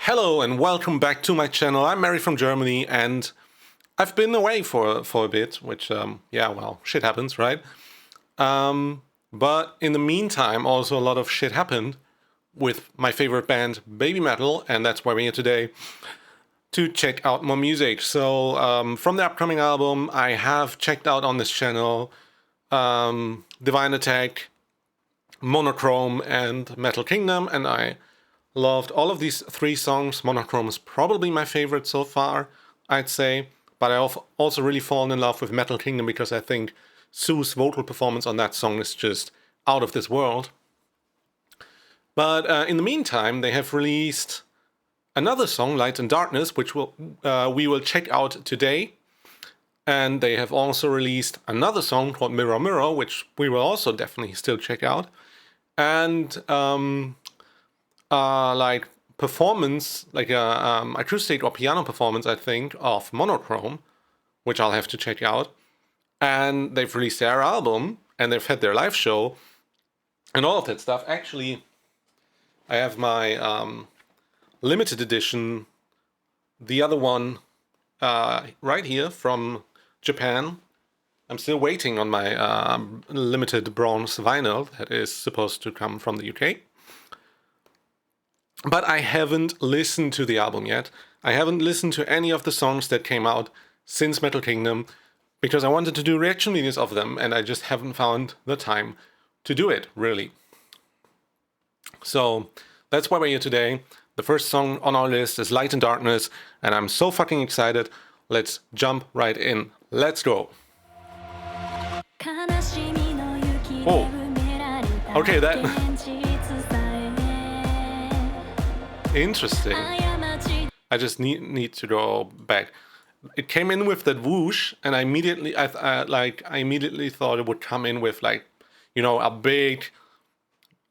Hello and welcome back to my channel. I'm Mary from Germany and I've been away for a bit, which, yeah, well, shit happens, right? But in the meantime, also a lot of shit happened with my favorite band, BABYMETAL, and that's why we're here today to check out more music. So from the upcoming album, I have checked out on this channel Divine Attack, Monochrome, and Metal Kingdom, and I loved all of these three songs. Monochrome is probably my favorite so far, I'd say. But I've also really fallen in love with Metal Kingdom because I think Sue's vocal performance on that song is just out of this world. But in the meantime, they have released another song, Light and Darkness, which we will check out today. And they have also released another song called Mirror Mirror, which we will also definitely still check out. And like performance, like a acoustic or piano performance, I think, of Monochrome, which I'll have to check out. And they've released their album, and they've had their live show, and all of that stuff. Actually, I have my limited edition, the other one, right here from Japan. I'm still waiting on my limited bronze vinyl that is supposed to come from the UK. But I haven't listened to the album yet. I haven't listened to any of the songs that came out since Metal Kingdom because I wanted to do reaction videos of them and I just haven't found the time to do it, really. So that's why we're here today. The first song on our list is Light and Darkness, and I'm so fucking excited. Let's jump right in. Let's go. Oh, okay, that... Interesting. I just need to go back. It came in with that whoosh, and I immediately thought it would come in with, like, you know, a big,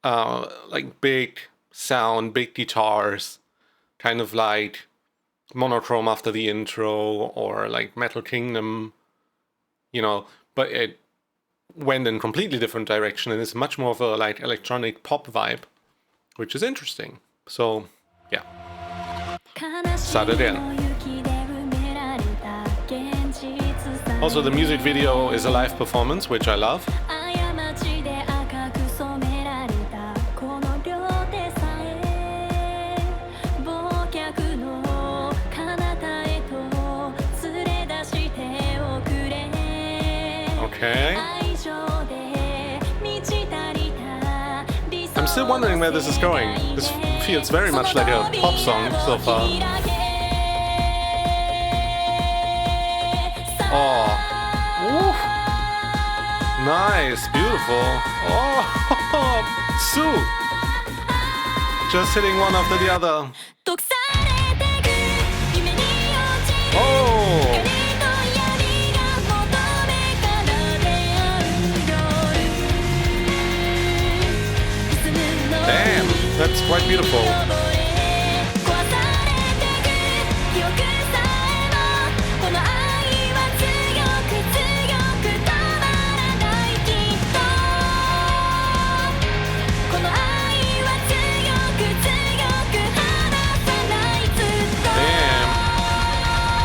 like big sound, big guitars, kind of like Monochrome after the intro, or like Metal Kingdom, you know. But it went in a completely different direction, and it's much more of a like electronic pop vibe, which is interesting. So yeah, start it in. Also, the music video is a live performance, which I love. Okay. I'm still wondering where this is going. This feels very much like a pop song so far. Oh, woof. Nice, beautiful. Oh, Sue, just hitting one after the other. Oh. Damn, that's quite beautiful. Damn.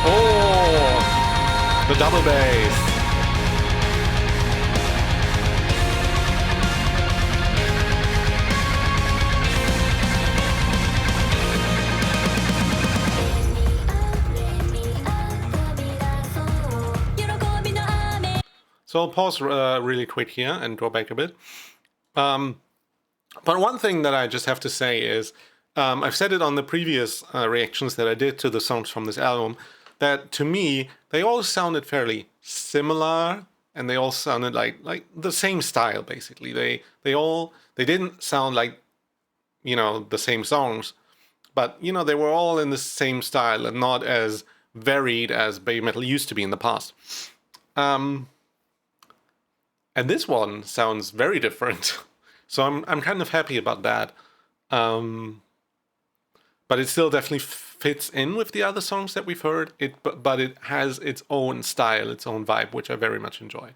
Oh, the double bass. So I'll pause really quick here and go back a bit. But one thing that I just have to say is, I've said it on the previous reactions that I did to the songs from this album, that to me, they all sounded fairly similar, and they all sounded like the same style, basically. They didn't sound like, you know, the same songs, but, you know, they were all in the same style and not as varied as BABYMETAL used to be in the past. And this one sounds very different, so I'm kind of happy about that. But it still definitely fits in with the other songs that we've heard. But it has its own style, its own vibe, which I very much enjoy.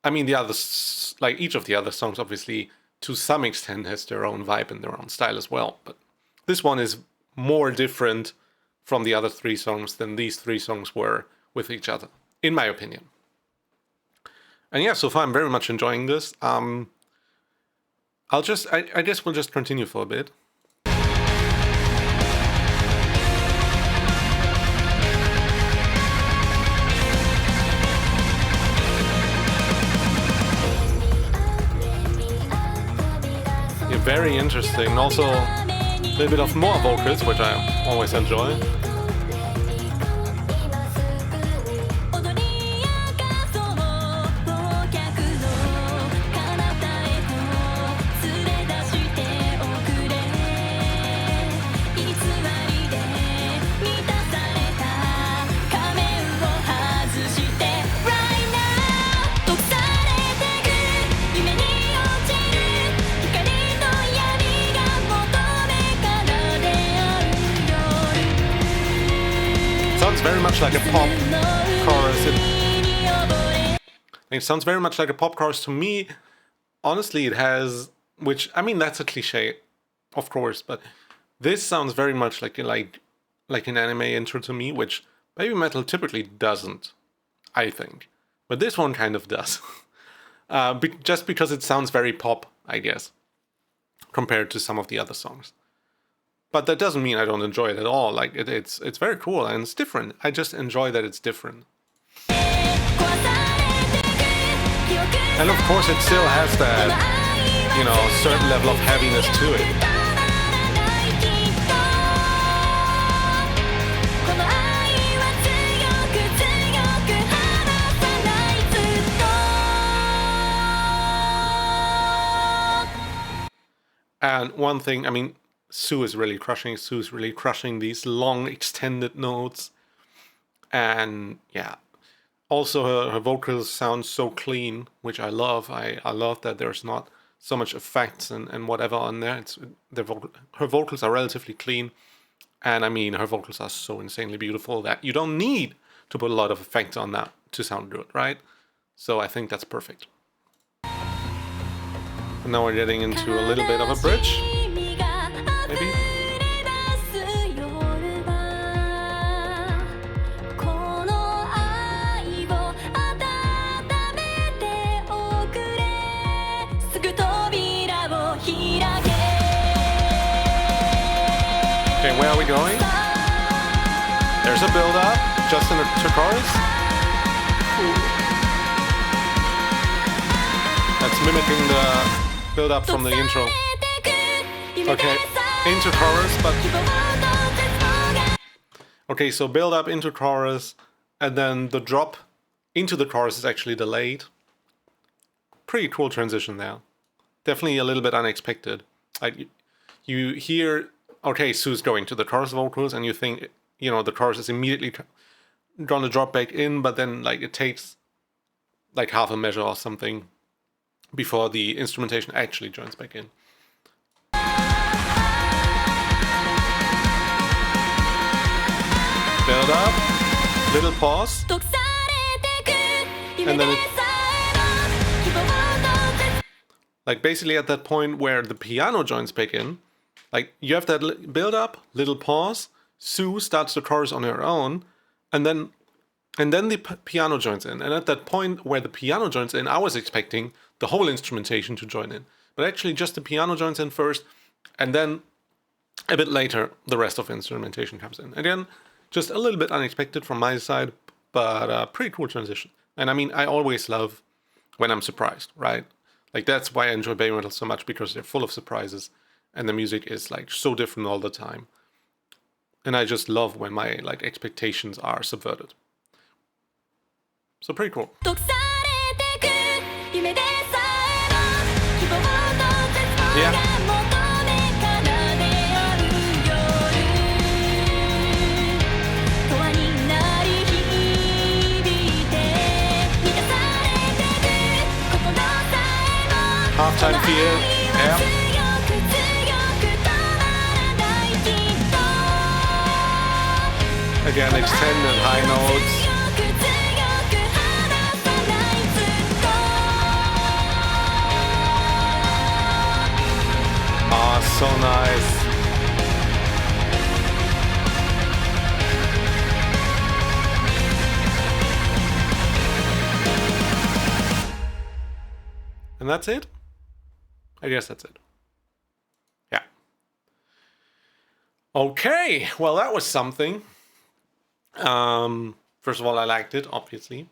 I mean, the others, like each of the other songs, obviously to some extent has their own vibe and their own style as well. But this one is more different from the other 3 songs than these 3 songs were with each other, in my opinion. And yeah, so far I'm very much enjoying this. I guess we'll just continue for a bit. Yeah, very interesting. Also, a little bit of more vocals, which I always enjoy. Very much like a pop chorus. It sounds very much like a pop chorus to me. Honestly, it has, which, I mean, that's a cliche, of course, but this sounds very much like an anime intro to me, which BABYMETAL typically doesn't, I think. But this one kind of does. Just because it sounds very pop, I guess, compared to some of the other songs. But that doesn't mean I don't enjoy it at all. Like, it's very cool and it's different. I just enjoy that it's different. And of course it still has that, you know, certain level of heaviness to it. And one thing, I mean, Su's really crushing these long extended notes. And yeah, also her vocals sound so clean, which I love. I love that there's not so much effects and whatever on there. Her vocals are relatively clean. And I mean, her vocals are so insanely beautiful that you don't need to put a lot of effects on that to sound good, right? So I think that's perfect. And now we're getting into a little bit of a bridge. Maybe? Okay, where are we going? There's a build-up, just in the chorus. That's mimicking the build-up from the intro. Okay, into chorus, but... Okay, so build-up into chorus, and then the drop into the chorus is actually delayed. Pretty cool transition there. Definitely a little bit unexpected. Like, you hear... Okay, Su's going to the chorus vocals, and you think, you know, the chorus is immediately gonna drop back in, but then, like, it takes, like, half a measure or something before the instrumentation actually joins back in. Build up, little pause, and then it... Like, basically at that point where the piano joins back in, like, you have that build up, little pause, Su starts the chorus on her own, and then the piano joins in. And at that point where the piano joins in, I was expecting the whole instrumentation to join in. But actually just the piano joins in first, and then a bit later the rest of the instrumentation comes in. Again, just a little bit unexpected from my side, but a pretty cool transition. And I mean, I always love when I'm surprised, right? Like, that's why I enjoy BABYMETAL so much, because they're full of surprises. And the music is, like, so different all the time. And I just love when my, like, expectations are subverted. So pretty cool. Yeah. Halftime feel. Yeah. Again, extended high notes. Ah, so nice. that's it. I guess that's it. Yeah. Okay, well, that was something. First of all, I liked it, obviously.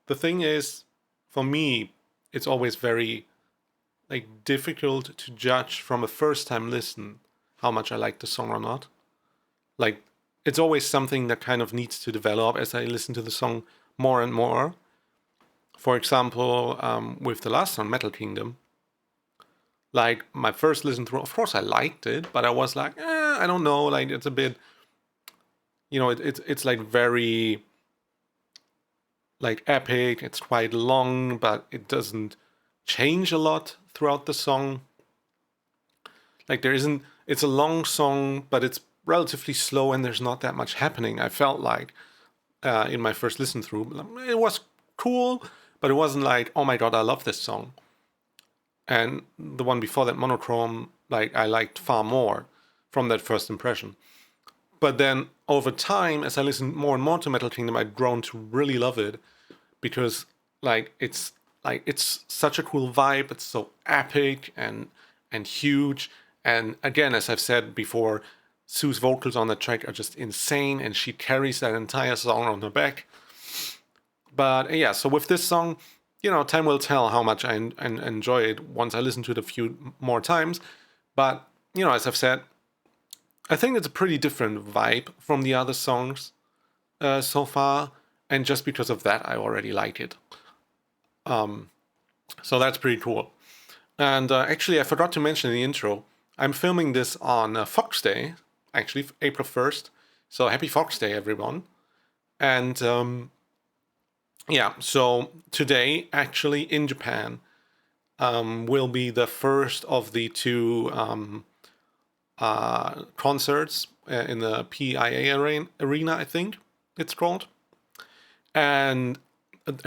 The thing is, for me, it's always very difficult to judge from a first time listen how much I like the song or not. Like, it's always something that kind of needs to develop as I listen to the song more and more. For example, with the last song, Metal Kingdom, like my first listen through, of course I liked it, but I was like, I don't know, like it's a bit, it's like very like epic. It's quite long, but it doesn't change a lot throughout the song. Like it's a long song, but it's relatively slow and there's not that much happening. I felt like in my first listen through, it was cool, but it wasn't like, oh my god, I love this song. And the one before that, Monochrome, like I liked far more from that first impression. But then over time, as I listened more and more to Metal Kingdom, I'd grown to really love it because it's such a cool vibe. It's so epic and huge. And again, as I've said before, Sue's vocals on the track are just insane, and she carries that entire song on her back. But yeah, so with this song, time will tell how much I enjoy it once I listen to it a few more times. But, as I've said, I think it's a pretty different vibe from the other songs so far. And just because of that, I already like it. So that's pretty cool. And actually, I forgot to mention in the intro, I'm filming this on Fox Day, actually, April 1st. So happy Fox Day, everyone. And yeah, so today, actually, in Japan, will be the first of the two concerts in the PIA arena, I think it's called. And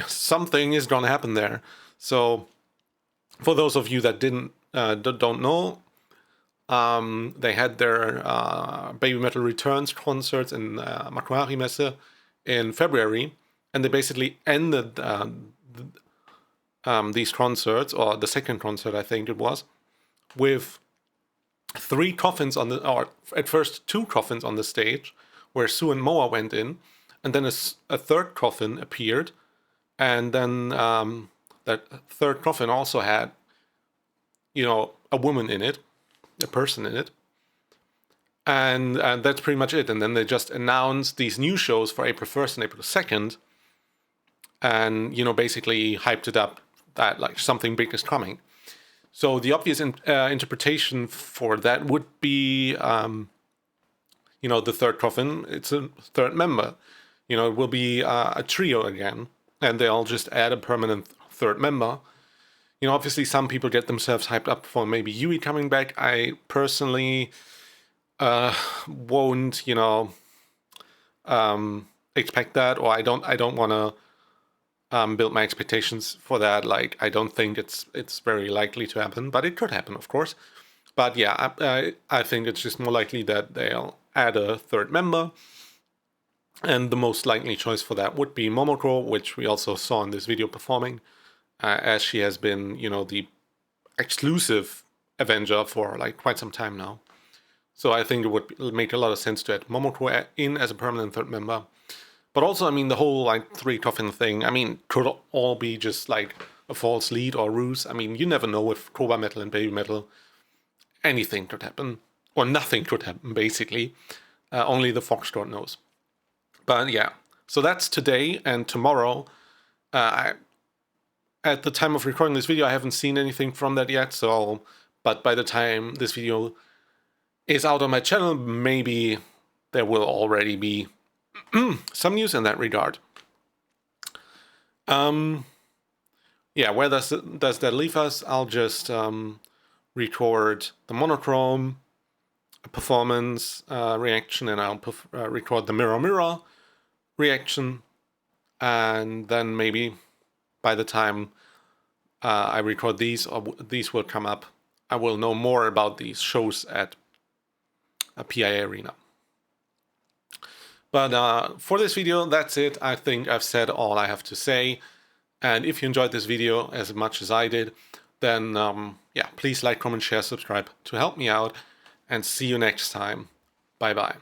something is going to happen there. So for those of you that don't know, they had their BABYMETAL Returns concerts in Makuhari Messe in February, and they basically ended these concerts, or the second concert I think it was, with three coffins or at first two coffins on the stage, where Sue and Moa went in, and then a third coffin appeared, and then that third coffin also had, a woman in it, a person in it, and that's pretty much it. And then they just announced these new shows for April 1st and April 2nd, and basically hyped it up that like something big is coming. So the obvious interpretation for that would be, the third coffin. It's a third member. It will be a trio again, and they'll just add a permanent third member. Obviously some people get themselves hyped up for maybe Yui coming back. I personally won't, expect that, or I don't want to build my expectations for that. Like, I don't think it's very likely to happen, but it could happen, of course. But yeah, I think it's just more likely that they'll add a third member. And the most likely choice for that would be Momoko, which we also saw in this video performing, as she has been, the exclusive Avenger for like quite some time now. So I think it would make a lot of sense to add Momoko in as a permanent third member. But also, the whole like three coffin thing, could all be just like a false lead or ruse. You never know with BABYMETAL and BABYMETAL. Anything could happen, or nothing could happen, basically. Only the Foxtrot knows. But yeah, so that's today and tomorrow. At the time of recording this video, I haven't seen anything from that yet. But by the time this video is out on my channel, maybe there will already be some news in that regard. Yeah, where does that leave us? I'll just record the Monochrome performance reaction, and I'll record the Mirror Mirror reaction, and then maybe by the time I record these, or these will come up, I will know more about these shows at a PIA arena. But for this video, that's it. I think I've said all I have to say. And if you enjoyed this video as much as I did, then yeah, please like, comment, share, subscribe to help me out, and see you next time. Bye bye.